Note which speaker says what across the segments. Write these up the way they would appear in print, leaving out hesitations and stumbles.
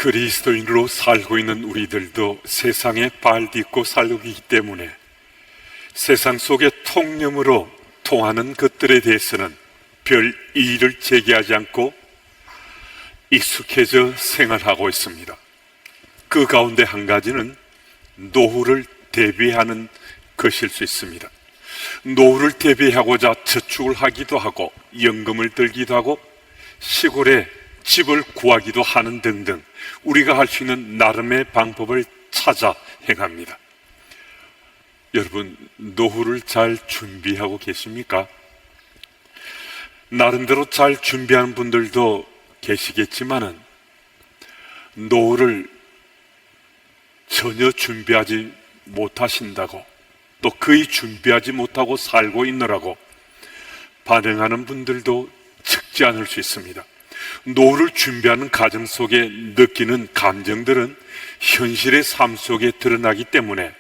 Speaker 1: 그리스도인으로 살고 있는 우리들도 세상에 발 딛고 살기 때문에 세상 속의 통념으로 통하는 것들에 대해서는 별 이의를 제기하지 않고 익숙해져 생활하고 있습니다. 그 가운데 한 가지는 노후를 대비하는 것일 수 있습니다. 노후를 대비하고자 저축을 하기도 하고 연금을 들기도 하고 시골에 집을 구하기도 하는 등등 우리가 할 수 있는 나름의 방법을 찾아 행합니다. 여러분, 노후를 잘 준비하고 계십니까? 나름대로 잘 준비하는 분들도 계시겠지만은 노후를 전혀 준비하지 못하신다고, 또 거의 준비하지 못하고 살고 있느라고 반응하는 분들도 적지 않을 수 있습니다. 노후를 준비하는 과정 속에 느끼는 감정들은 현실의 삶 속에 드러나기 때문에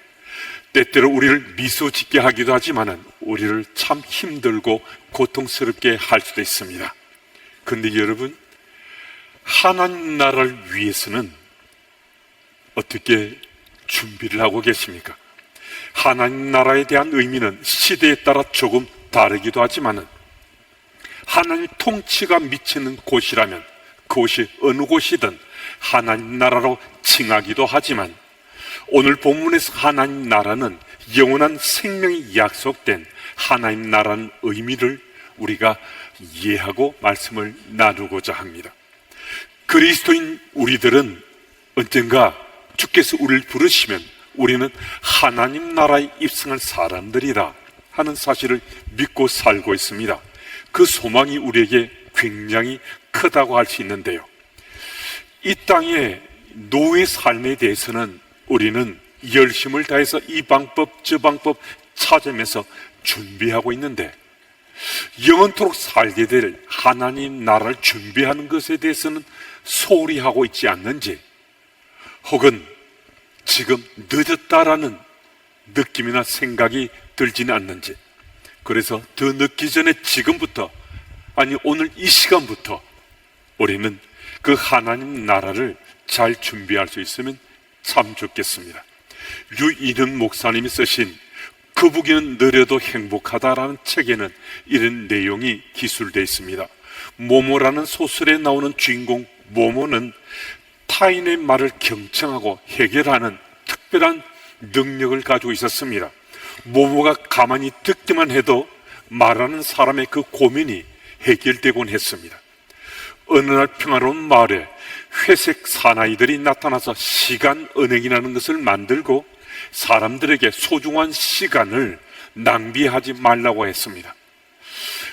Speaker 1: 때때로 우리를 미소 짓게 하기도 하지만은 우리를 참 힘들고 고통스럽게 할 수도 있습니다. 그런데 여러분, 하나님 나라를 위해서는 어떻게 준비를 하고 계십니까? 하나님 나라에 대한 의미는 시대에 따라 조금 다르기도 하지만은 하나님 통치가 미치는 곳이라면 그곳이 어느 곳이든 하나님 나라로 칭하기도 하지만 오늘 본문에서 하나님 나라는 영원한 생명이 약속된 하나님 나라는 의미를 우리가 이해하고 말씀을 나누고자 합니다. 그리스도인 우리들은 언젠가 주께서 우리를 부르시면 우리는 하나님 나라에 입성할 사람들이다 하는 사실을 믿고 살고 있습니다. 그 소망이 우리에게 굉장히 크다고 할 수 있는데요, 이 땅의 노후의 삶에 대해서는 우리는 열심을 다해서 이 방법 저 방법 찾으면서 준비하고 있는데 영원토록 살게 될 하나님 나라를 준비하는 것에 대해서는 소홀히 하고 있지 않는지, 혹은 지금 늦었다라는 느낌이나 생각이 들지는 않는지, 그래서 더 늦기 전에 지금부터, 아니 오늘 이 시간부터 우리는 그 하나님 나라를 잘 준비할 수 있으면 참 좋겠습니다. 류인은 목사님이 쓰신 거북이는 느려도 행복하다라는 책에는 이런 내용이 기술되어 있습니다. 모모라는 소설에 나오는 주인공 모모는 타인의 말을 경청하고 해결하는 특별한 능력을 가지고 있었습니다. 모모가 가만히 듣기만 해도 말하는 사람의 그 고민이 해결되곤 했습니다. 어느 날 평화로운 마을에 회색 사나이들이 나타나서 시간 은행이라는 것을 만들고 사람들에게 소중한 시간을 낭비하지 말라고 했습니다.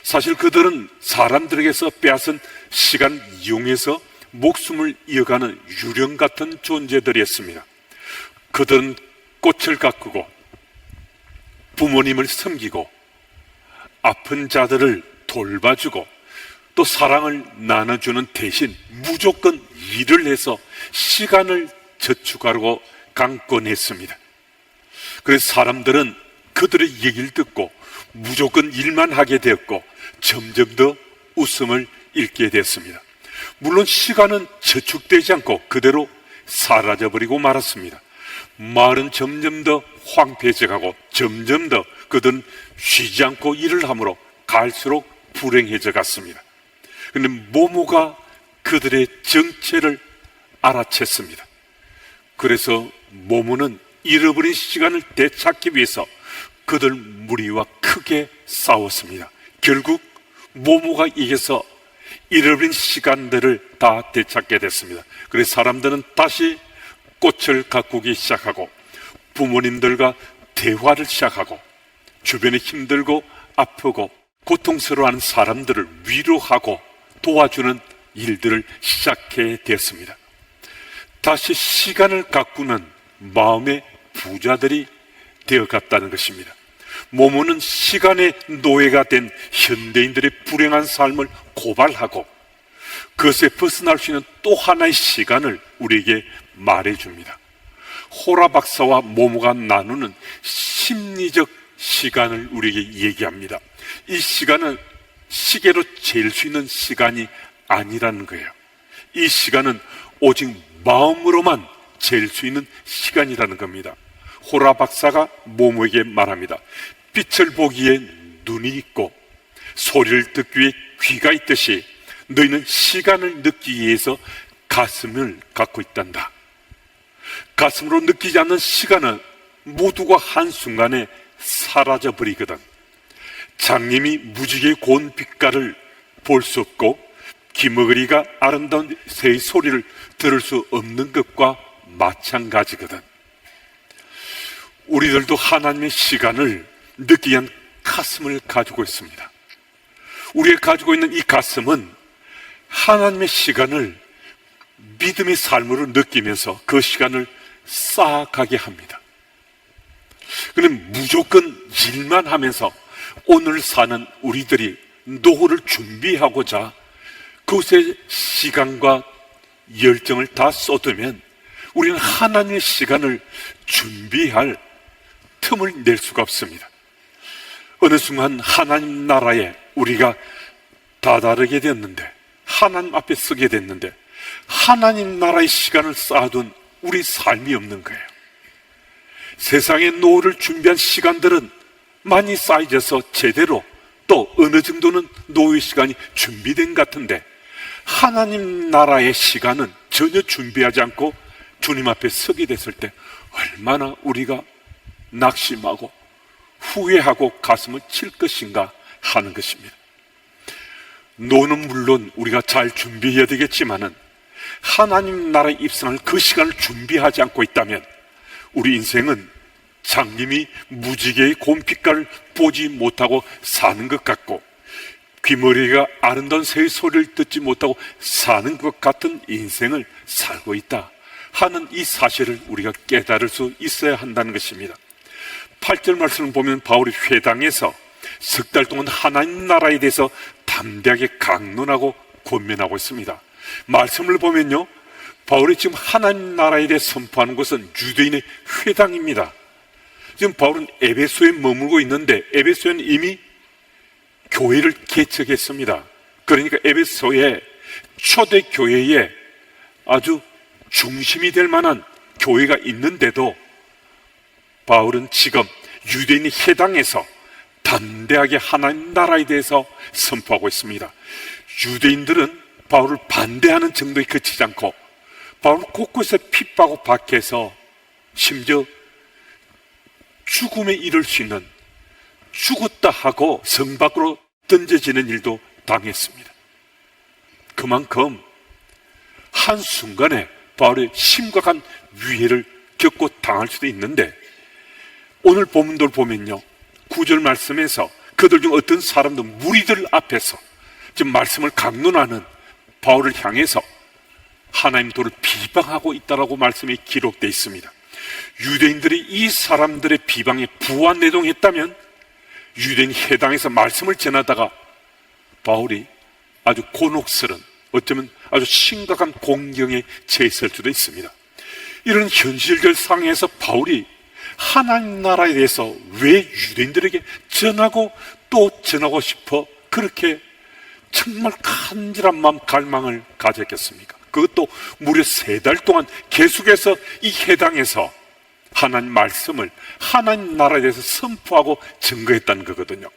Speaker 1: 사실 그들은 사람들에게서 빼앗은 시간 이용해서 목숨을 이어가는 유령 같은 존재들이었습니다. 그들은 꽃을 가꾸고 부모님을 섬기고 아픈 자들을 돌봐주고 또 사랑을 나눠주는 대신 무조건 일을 해서 시간을 저축하려고 강권했습니다. 그래서 사람들은 그들의 얘기를 듣고 무조건 일만 하게 되었고 점점 더 웃음을 잃게 됐습니다. 물론 시간은 저축되지 않고 그대로 사라져버리고 말았습니다. 마을은 점점 더 황폐해져가고 점점 더 그들은 쉬지 않고 일을 하므로 갈수록 불행해져 갔습니다. 그런데 모모가 그들의 정체를 알아챘습니다. 그래서 모모는 잃어버린 시간을 되찾기 위해서 그들 무리와 크게 싸웠습니다. 결국 모모가 이겨서 잃어버린 시간들을 다 되찾게 됐습니다. 그래서 사람들은 다시 꽃을 가꾸기 시작하고 부모님들과 대화를 시작하고 주변에 힘들고 아프고 고통스러워하는 사람들을 위로하고 도와주는 일들을 시작해 됐습니다. 다시 시간을 가꾸는 마음의 부자들이 되어갔다는 것입니다. 모모는 시간의 노예가 된 현대인들의 불행한 삶을 고발하고 그것에 벗어날 수 있는 또 하나의 시간을 우리에게 말해줍니다. 호라 박사와 모모가 나누는 심리적 시간을 우리에게 얘기합니다. 이 시간은 시계로 잴 수 있는 시간이 아니라는 거예요. 이 시간은 오직 마음으로만 잴 수 있는 시간이라는 겁니다. 호라 박사가 모모에게 말합니다. 빛을 보기에 눈이 있고 소리를 듣기 위해 귀가 있듯이 너희는 시간을 느끼기 위해서 가슴을 갖고 있단다. 가슴으로 느끼지 않는 시간은 모두가 한순간에 사라져버리거든. 장님이 무지개의 고운 빛깔을 볼 수 없고 기머거리가 아름다운 새의 소리를 들을 수 없는 것과 마찬가지거든. 우리들도 하나님의 시간을 느끼기 위한 가슴을 가지고 있습니다. 우리가 가지고 있는 이 가슴은 하나님의 시간을 믿음의 삶으로 느끼면서 그 시간을 쌓아가게 합니다. 그는 무조건 일만 하면서 오늘 사는 우리들이 노후를 준비하고자 그것에 시간과 열정을 다 쏟으면 우리는 하나님의 시간을 준비할 틈을 낼 수가 없습니다. 어느 순간 하나님 나라에 우리가 다다르게 됐는데, 하나님 앞에 서게 됐는데 하나님 나라의 시간을 쌓아둔 우리 삶이 없는 거예요. 세상의 노후를 준비한 시간들은 많이 쌓여져서 제대로 또 어느 정도는 노후의 시간이 준비된 것 같은데 하나님 나라의 시간은 전혀 준비하지 않고 주님 앞에 서게 됐을 때 얼마나 우리가 낙심하고 후회하고 가슴을 칠 것인가 하는 것입니다. 노는 물론 우리가 잘 준비해야 되겠지만은 하나님 나라에 입성할 그 시간을 준비하지 않고 있다면 우리 인생은 장님이 무지개의 고운 빛깔을 보지 못하고 사는 것 같고 귀머리가 아름다운 새의 소리를 듣지 못하고 사는 것 같은 인생을 살고 있다 하는 이 사실을 우리가 깨달을 수 있어야 한다는 것입니다. 8절 말씀을 보면 바울이 회당에서 석 달 동안 하나님 나라에 대해서 담대하게 강론하고 권면하고 있습니다. 말씀을 보면요, 바울이 지금 하나님 나라에 대해 선포하는 것은 유대인의 회당입니다. 지금 바울은 에베소에 머물고 있는데 에베소에는 이미 교회를 개척했습니다. 그러니까 에베소에 초대 교회에 아주 중심이 될 만한 교회가 있는데도 바울은 지금 유대인의 회당에서 담대하게 하나님 나라에 대해서 선포하고 있습니다. 유대인들은 바울을 반대하는 정도에 그치지 않고 바울 곳곳에 핍박하고 박해서 심지어 죽음에 이를 수 있는, 죽었다 하고 성 밖으로 던져지는 일도 당했습니다. 그만큼 한순간에 바울의 심각한 위해를 겪고 당할 수도 있는데 오늘 본문들 보면요, 9절 말씀에서 그들 중 어떤 사람도 무리들 앞에서 지금 말씀을 강론하는 바울을 향해서 하나님 도를 비방하고 있다라고 말씀이 기록되어 있습니다. 유대인들이 이 사람들의 비방에 부안내동했다면 유대인 회당에서 말씀을 전하다가 바울이 아주 곤혹스런, 어쩌면 아주 심각한 공경에 처했을 수도 있습니다. 이런 현실적 상황에서 바울이 하나님 나라에 대해서 왜 유대인들에게 전하고 또 전하고 싶어 그렇게 정말 간절한 마음, 갈망을 가졌겠습니까? 그것도 무려 3달 동안 계속해서 이 회당에서 하나님 말씀을, 하나님 나라에 대해서 선포하고 증거했다는 거거든요.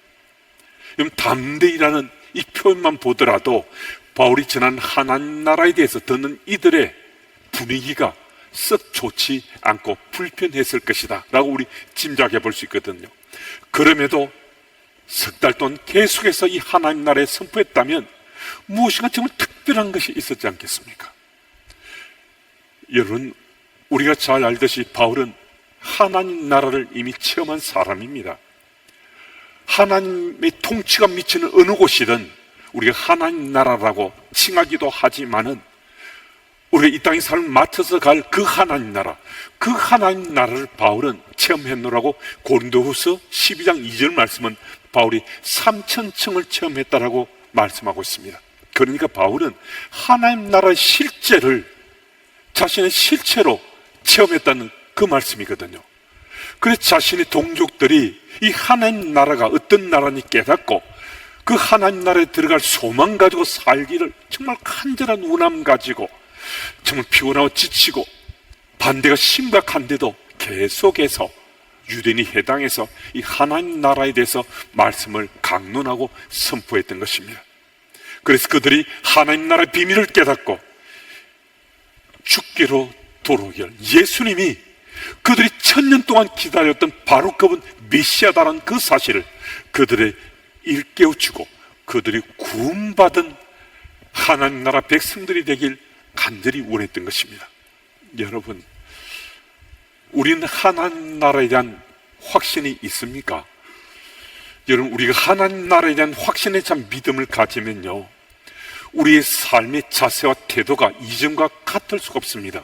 Speaker 1: 그럼 담대히라는 이 표현만 보더라도 바울이 전한 하나님 나라에 대해서 듣는 이들의 분위기가 썩 좋지 않고 불편했을 것이다 라고 우리 짐작해 볼 수 있거든요. 그럼에도 석 달 동안 계속해서 이 하나님 나라에 선포했다면 무엇인가 정말 특별한 것이 있었지 않겠습니까? 여러분, 우리가 잘 알듯이 바울은 하나님 나라를 이미 체험한 사람입니다. 하나님의 통치가 미치는 어느 곳이든 우리가 하나님 나라라고 칭하기도 하지만은 우리가 이 땅의 삶을 맡아서 갈 그 하나님 나라, 그 하나님 나라를 바울은 체험했노라고 고린도후서 12장 2절 말씀은 바울이 3000층을 체험했다라고 말씀하고 있습니다. 그러니까 바울은 하나님 나라의 실제를 자신의 실체로 체험했다는 그 말씀이거든요. 그래서 자신의 동족들이 이 하나님 나라가 어떤 나라인지 깨닫고 그 하나님 나라에 들어갈 소망 가지고 살기를 정말 간절한 원함 가지고 정말 피곤하고 지치고 반대가 심각한데도 계속해서 유대인이 해당해서 이 하나님 나라에 대해서 말씀을 강론하고 선포했던 것입니다. 그래서 그들이 하나님 나라의 비밀을 깨닫고 죽기로 도로결, 예수님이 그들이 1000년 동안 기다렸던 바로 그분 메시아다라는 그 사실을 그들의 일깨워주고 그들이 구원받은 하나님 나라 백성들이 되길 간절히 원했던 것입니다. 여러분, 우리는 하나님 나라에 대한 확신이 있습니까? 여러분, 우리가 하나님 나라에 대한 확신에 참 믿음을 가지면요, 우리의 삶의 자세와 태도가 이전과 같을 수가 없습니다.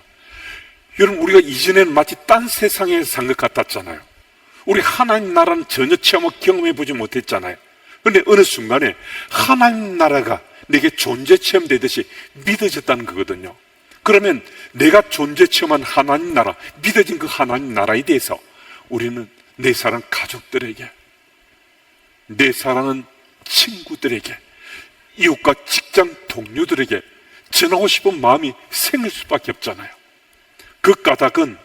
Speaker 1: 여러분, 우리가 이전에는 마치 딴 세상에 산 것 같았잖아요. 우리 하나님 나라는 전혀 체험하고 경험해보지 못했잖아요. 그런데 어느 순간에 하나님 나라가 내게 존재 체험되듯이 믿어졌다는 거거든요. 그러면 내가 존재 체험한 하나님 나라, 믿어진 그 하나님 나라에 대해서 우리는 내 사랑 가족들에게, 내 사랑하는 친구들에게, 이웃과 직장 동료들에게 전하고 싶은 마음이 생길 수밖에 없잖아요. 그 까닭은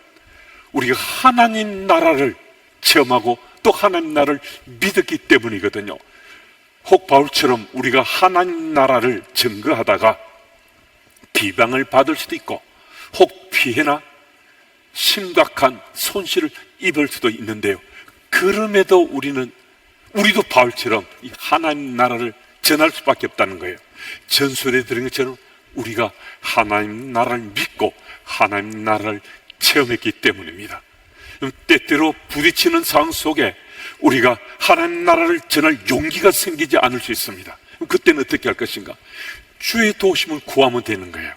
Speaker 1: 우리가 하나님 나라를 체험하고 또 하나님 나라를 믿었기 때문이거든요. 혹 바울처럼 우리가 하나님 나라를 증거하다가 비방을 받을 수도 있고 혹 피해나 심각한 손실을 입을 수도 있는데요, 그럼에도 우리도 바울처럼 이 하나님 나라를 전할 수밖에 없다는 거예요. 전설에 들은 것처럼 우리가 하나님 나라를 믿고 하나님 나라를 체험했기 때문입니다. 때때로 부딪히는 상황 속에 우리가 하나님 나라를 전할 용기가 생기지 않을 수 있습니다. 그때는 어떻게 할 것인가? 주의 도우심을 구하면 되는 거예요.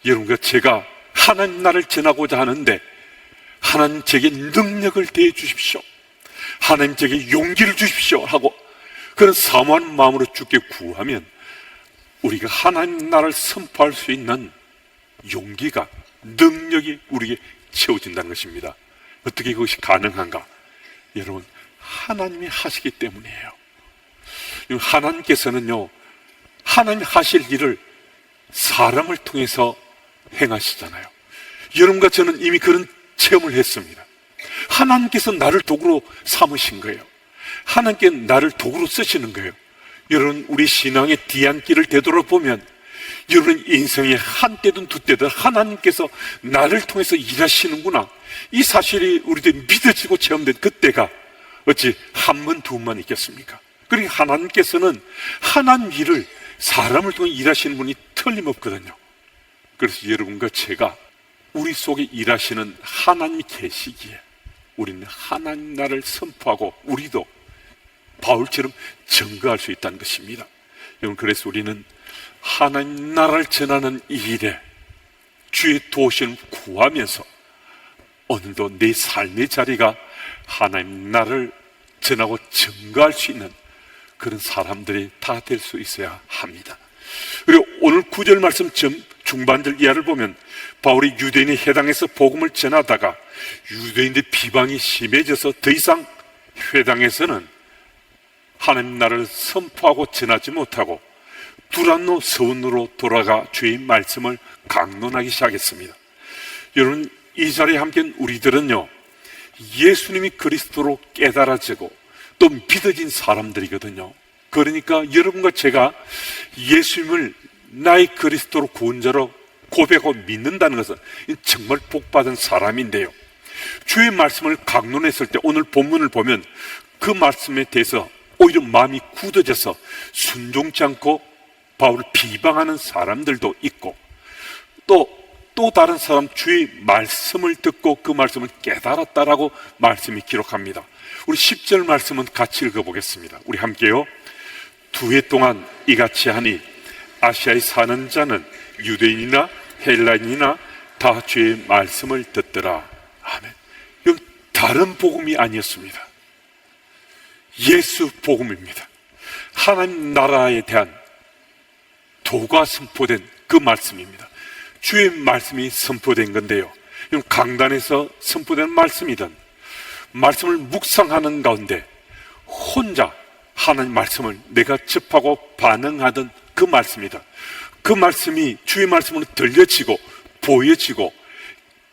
Speaker 1: 여러분과 제가 하나님 나라를 전하고자 하는데 하나님 제게 능력을 대해 주십시오, 하나님 제게 용기를 주십시오 하고 그런 사모한 마음으로 주께 구하면 우리가 하나님 나라를 선포할 수 있는 용기가, 능력이 우리에게 채워진다는 것입니다. 어떻게 그것이 가능한가? 여러분, 하나님이 하시기 때문이에요. 하나님께서는요, 하나님 하실 일을 사람을 통해서 행하시잖아요. 여러분과 저는 이미 그런 체험을 했습니다. 하나님께서 나를 도구로 삼으신 거예요. 하나님께 나를 도구로 쓰시는 거예요. 여러분, 우리 신앙의 뒤안길을 되돌아보면 여러분 인생의 한때든 두때든 하나님께서 나를 통해서 일하시는구나, 이 사실이 우리들 믿어지고 체험된 그때가 어찌 한 번, 두 번만 있겠습니까? 그러니까 하나님께서는 하나님 일을 사람을 통해 일하시는 분이 틀림없거든요. 그래서 여러분과 제가 우리 속에 일하시는 하나님이 계시기에 우리는 하나님 나라를 선포하고 우리도 바울처럼 증거할 수 있다는 것입니다. 여러분, 그래서 우리는 하나님 나라를 전하는 이 일에 주의 도우심을 구하면서 오늘도 내 삶의 자리가 하나님 나라를 전하고 증거할 수 있는 그런 사람들이 다 될 수 있어야 합니다. 그리고 오늘 9절 말씀 중반절 이하를 보면 바울이 유대인에 해당해서 복음을 전하다가 유대인들 비방이 심해져서 더 이상 회당에서는 하나님 나라를 선포하고 전하지 못하고 두란노 서원으로 돌아가 주의 말씀을 강론하기 시작했습니다. 여러분, 이 자리에 함께한 우리들은요, 예수님이 그리스도로 깨달아지고 또 믿어진 사람들이거든요. 그러니까 여러분과 제가 예수님을 나의 그리스도로 구원자로 고백하고 믿는다는 것은 정말 복받은 사람인데요, 주의 말씀을 강론했을 때 오늘 본문을 보면 그 말씀에 대해서 오히려 마음이 굳어져서 순종치 않고 바울을 비방하는 사람들도 있고 또 다른 사람 주의 말씀을 듣고 그 말씀을 깨달았다라고 말씀이 기록합니다. 우리 10절 말씀은 같이 읽어보겠습니다. 우리 함께요. 2해 동안 이같이 하니 아시아에 사는 자는 유대인이나 헬라인이나 다 주의 말씀을 듣더라. 아멘. 이건 다른 복음이 아니었습니다. 예수 복음입니다. 하나님 나라에 대한 도가 선포된 그 말씀입니다. 주의 말씀이 선포된 건데요, 강단에서 선포된 말씀이든 말씀을 묵상하는 가운데 혼자 하나님 말씀을 내가 접하고 반응하던 그 말씀이든 그 말씀이 주의 말씀으로 들려지고 보여지고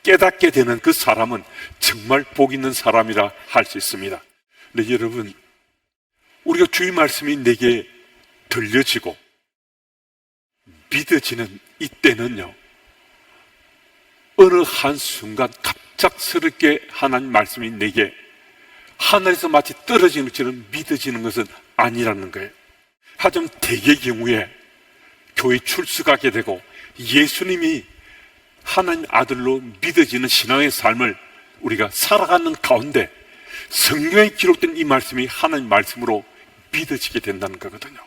Speaker 1: 깨닫게 되는 그 사람은 정말 복 있는 사람이라 할 수 있습니다. 네, 여러분, 우리가 주의 말씀이 내게 들려지고 믿어지는 이때는요, 어느 한순간 갑작스럽게 하나님 말씀이 내게 하늘에서 마치 떨어지는 것처럼 믿어지는 것은 아니라는 거예요. 하지만 대개의 경우에 교회 출석하게 되고 예수님이 하나님 아들로 믿어지는 신앙의 삶을 우리가 살아가는 가운데 성경에 기록된 이 말씀이 하나님 말씀으로 믿어지게 된다는 거거든요.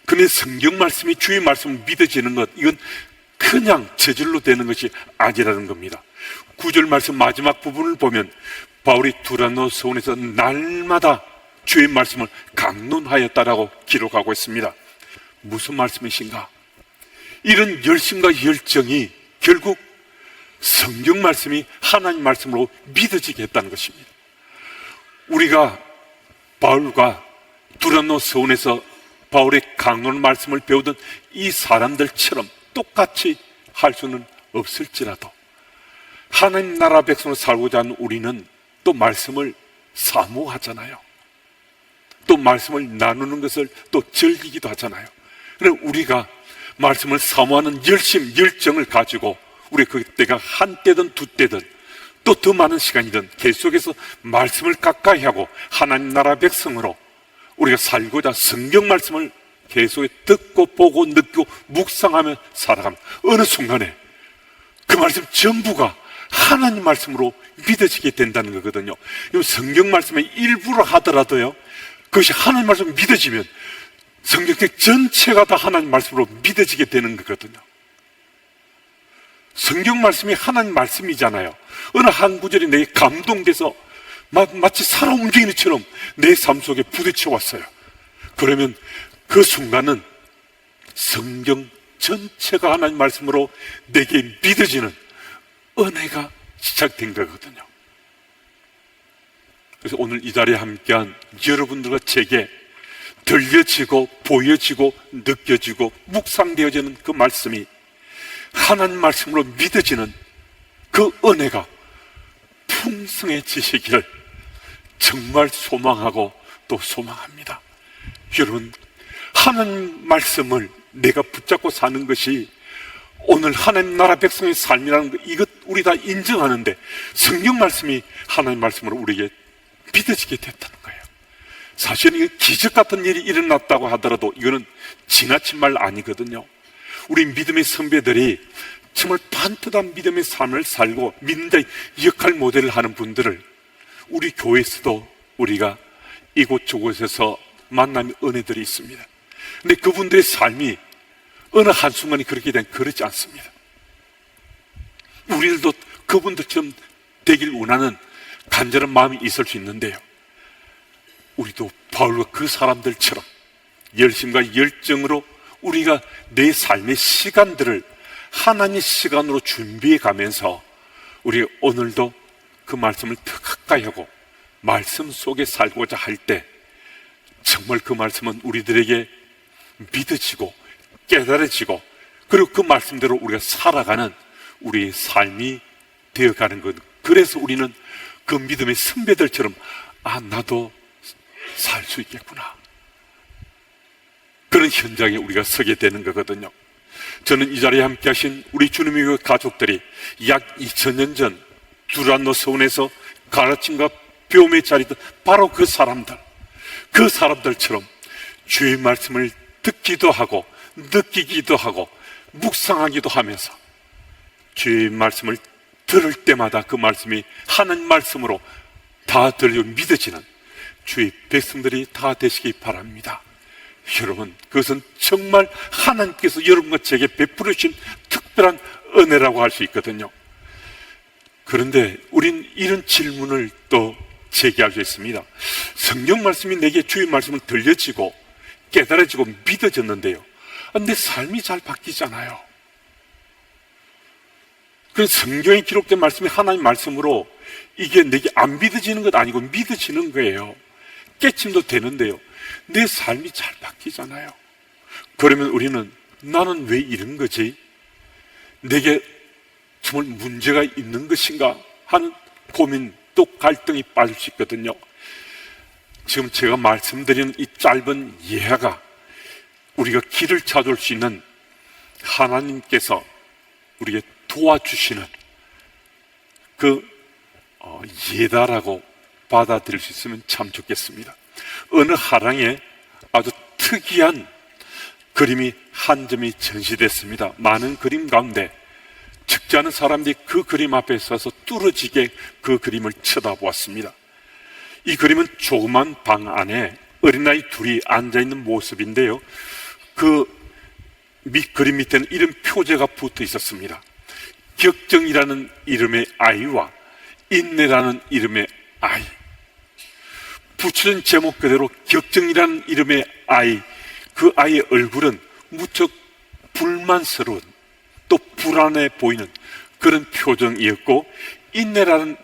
Speaker 1: 근데 성경 말씀이 주의 말씀으로 믿어지는 것, 이건 그냥 저절로 되는 것이 아니라는 겁니다. 9절 말씀 마지막 부분을 보면 바울이 두란노 서원에서 날마다 주의 말씀을 강론하였다라고 기록하고 있습니다. 무슨 말씀이신가? 이런 열심과 열정이 결국 성경 말씀이 하나님 말씀으로 믿어지게 했다는 것입니다. 우리가 바울과 두란노 서원에서 바울의 강론 말씀을 배우던 이 사람들처럼 똑같이 할 수는 없을지라도 하나님 나라 백성으로 살고자 하는 우리는 또 말씀을 사모하잖아요. 또 말씀을 나누는 것을 또 즐기기도 하잖아요. 그래서 우리가 말씀을 사모하는 열심, 열정을 가지고 우리 그때가 한때든 두때든 또 더 많은 시간이든 계속해서 말씀을 가까이 하고 하나님 나라 백성으로 우리가 살고자 성경 말씀을 계속 듣고 보고 느끼고 묵상하며 살아갑니다. 어느 순간에 그 말씀 전부가 하나님 말씀으로 믿어지게 된다는 거거든요. 성경 말씀의 일부를 하더라도요, 그것이 하나님 말씀으로 믿어지면 성경책 전체가 다 하나님 말씀으로 믿어지게 되는 거거든요. 성경 말씀이 하나님 말씀이잖아요. 어느 한 구절이 내게 감동돼서 마치 살아 움직이는 것처럼 내 삶 속에 부딪혀 왔어요. 그러면 그 순간은 성경 전체가 하나님 말씀으로 내게 믿어지는 은혜가 시작된 거거든요. 그래서 오늘 이 자리에 함께한 여러분들과 제게 들려지고 보여지고 느껴지고 묵상되어지는 그 말씀이 하나님 말씀으로 믿어지는 그 은혜가 풍성해지시기를 정말 소망하고 또 소망합니다. 여러분, 하나님 말씀을 내가 붙잡고 사는 것이 오늘 하나님 나라 백성의 삶이라는 것, 이것 우리 다 인정하는데 성경 말씀이 하나님 말씀으로 우리에게 믿어지게 됐다는 거예요. 사실은 이거 기적 같은 일이 일어났다고 하더라도 이거는 지나친 말 아니거든요. 우리 믿음의 선배들이 정말 반듯한 믿음의 삶을 살고 믿는 자의 역할 모델을 하는 분들을 우리 교회에서도 우리가 이곳저곳에서 만나는 은혜들이 있습니다. 근데 그분들의 삶이 어느 한순간이 그렇게 그렇지 않습니다. 우리들도 그분들처럼 되길 원하는 간절한 마음이 있을 수 있는데요, 우리도 바울과 그 사람들처럼 열심과 열정으로 우리가 내 삶의 시간들을 하나님의 시간으로 준비해 가면서 우리 오늘도 그 말씀을 더 가까이 하고 말씀 속에 살고자 할 때 정말 그 말씀은 우리들에게 믿어지고 깨달아지고 그리고 그 말씀대로 우리가 살아가는 우리의 삶이 되어가는 것. 그래서 우리는 그 믿음의 선배들처럼 나도 살 수 있겠구나, 그런 현장에 우리가 서게 되는 거거든요. 저는 이 자리에 함께 하신 우리 주님의 그 가족들이 약 2000년 전 두란노 서원에서 가르침과 배움의 자리던 바로 그 사람들처럼 주의 말씀을 듣기도 하고 느끼기도 하고 묵상하기도 하면서 주의 말씀을 들을 때마다 그 말씀이 하나님 말씀으로 다 들려 믿어지는 주의 백성들이 다 되시기 바랍니다. 여러분, 그것은 정말 하나님께서 여러분과 제게 베풀어 주신 특별한 은혜라고 할 수 있거든요. 그런데 우린 이런 질문을 또 제기할 수 있습니다. 성경 말씀이 내게 주의 말씀을 들려지고 깨달아지고 믿어졌는데요, 내 삶이 잘 바뀌잖아요. 그래서 성경에 기록된 말씀이 하나님 말씀으로 이게 내게 안 믿어지는 것 아니고 믿어지는 거예요. 깨침도 되는데요, 내 삶이 잘 바뀌잖아요. 그러면 우리는 나는 왜 이런 거지? 내게 정말 문제가 있는 것인가 하는 고민 또 갈등이 빠질 수 있거든요. 지금 제가 말씀드리는 이 짧은 예화가 우리가 길을 찾을 수 있는 하나님께서 우리에게 도와주시는 그 예다라고 받아들일 수 있으면 참 좋겠습니다. 어느 하랑에 아주 특이한 그림이 한 점이 전시됐습니다. 많은 그림 가운데 적지 않은 사람들이 그 그림 앞에 서서 뚫어지게 그 그림을 쳐다보았습니다. 이 그림은 조그만 방 안에 어린아이 둘이 앉아있는 모습인데요, 그 그림 밑에는 이름 표제가 붙어 있었습니다. 격정이라는 이름의 아이와 인내라는 이름의 아이. 붙여진 제목 그대로 격정이라는 이름의 아이, 그 아이의 얼굴은 무척 불만스러운, 또 불안해 보이는 그런 표정이었고, 인내라는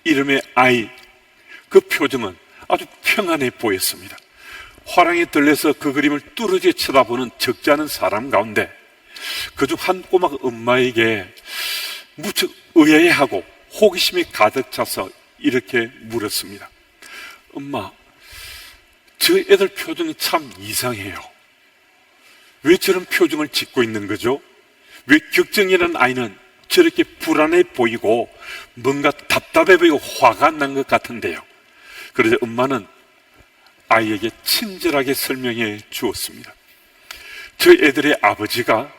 Speaker 1: 이름의 아이, 그 표정은 아주 평안해 보였습니다. 화랑에 들려서 그 그림을 뚫어져 쳐다보는 적지 않은 사람 가운데 그중 한 꼬마 엄마에게 무척 의아해하고 호기심이 가득 차서 이렇게 물었습니다. 엄마, 저 애들 표정이 참 이상해요. 왜 저런 표정을 짓고 있는 거죠? 왜 격정이라는 아이는 저렇게 불안해 보이고 뭔가 답답해 보이고 화가 난 것 같은데요? 그래서 엄마는 아이에게 친절하게 설명해 주었습니다. 저 애들의 아버지가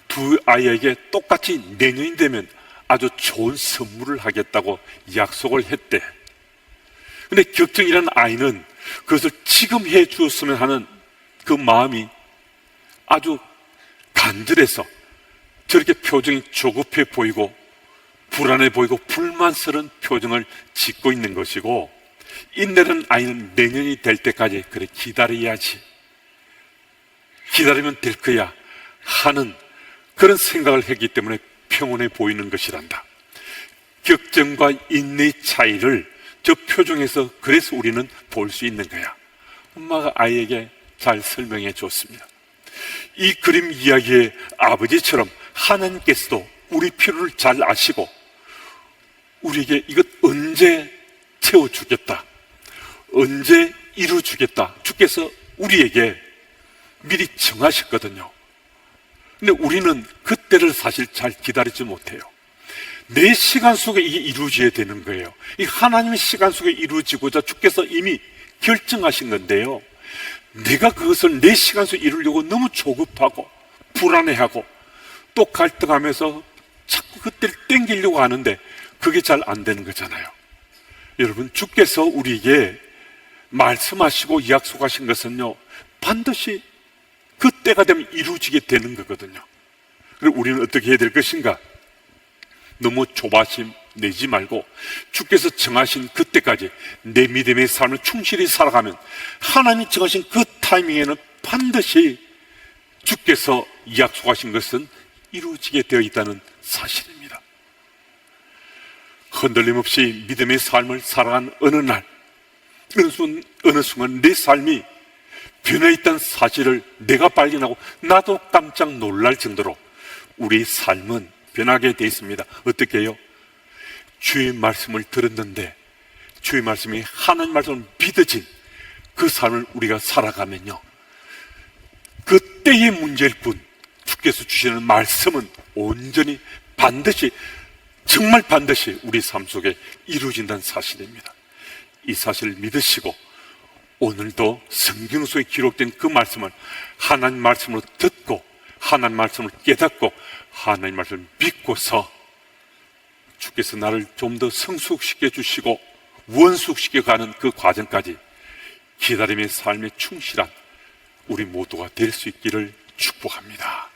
Speaker 1: 두 아이에게 똑같이 내년이 되면 아주 좋은 선물을 하겠다고 약속을 했대. 근데 격정이라는 아이는 그것을 지금 해 주었으면 하는 그 마음이 아주 간절해서 저렇게 표정이 조급해 보이고 불안해 보이고 불만스러운 표정을 짓고 있는 것이고, 인내는 아이는 내년이 될 때까지 그래 기다려야지, 기다리면 될 거야 하는 그런 생각을 했기 때문에 평온해 보이는 것이란다. 격정과 인내의 차이를 저 표정에서 그래서 우리는 볼 수 있는 거야. 엄마가 아이에게 잘 설명해 줬습니다. 이 그림 이야기의 아버지처럼 하나님께서도 우리 필요를 잘 아시고 우리에게 이것 언제 채워주겠다, 언제 이루어주겠다, 주께서 우리에게 미리 정하셨거든요. 근데 우리는 그때를 사실 잘 기다리지 못해요. 내 시간 속에 이게 이루어져야 되는 거예요. 이 하나님의 시간 속에 이루어지고자 주께서 이미 결정하신 건데요, 내가 그것을 내 시간 속에 이루려고 너무 조급하고 불안해하고 또 갈등하면서 자꾸 그때를 땡기려고 하는데 그게 잘 안 되는 거잖아요. 여러분, 주께서 우리에게 말씀하시고 약속하신 것은요, 반드시 그 때가 되면 이루어지게 되는 거거든요. 그리고 우리는 어떻게 해야 될 것인가? 너무 조바심 내지 말고 주께서 정하신 그때까지 내 믿음의 삶을 충실히 살아가면 하나님이 정하신 그 타이밍에는 반드시 주께서 약속하신 것은 이루어지게 되어 있다는 사실입니다. 흔들림 없이 믿음의 삶을 살아간 어느 날, 어느 순간 내 삶이 변해있다는 사실을 내가 발견하고 나도 깜짝 놀랄 정도로 우리 삶은 변하게 되어 있습니다. 어떻게 해요? 주의 말씀을 들었는데 주의 말씀이 하나님 말씀을 믿어진 그 삶을 우리가 살아가면요, 그 때의 문제일 뿐 주께서 주시는 말씀은 온전히 반드시, 정말 반드시 우리 삶 속에 이루어진다는 사실입니다. 이 사실을 믿으시고 오늘도 성경 속에 기록된 그 말씀을 하나님 말씀으로 듣고 하나님 말씀을 깨닫고 하나님 말씀을 믿고서 주께서 나를 좀 더 성숙시켜 주시고 원숙시켜 가는 그 과정까지 기다림의 삶에 충실한 우리 모두가 될 수 있기를 축복합니다.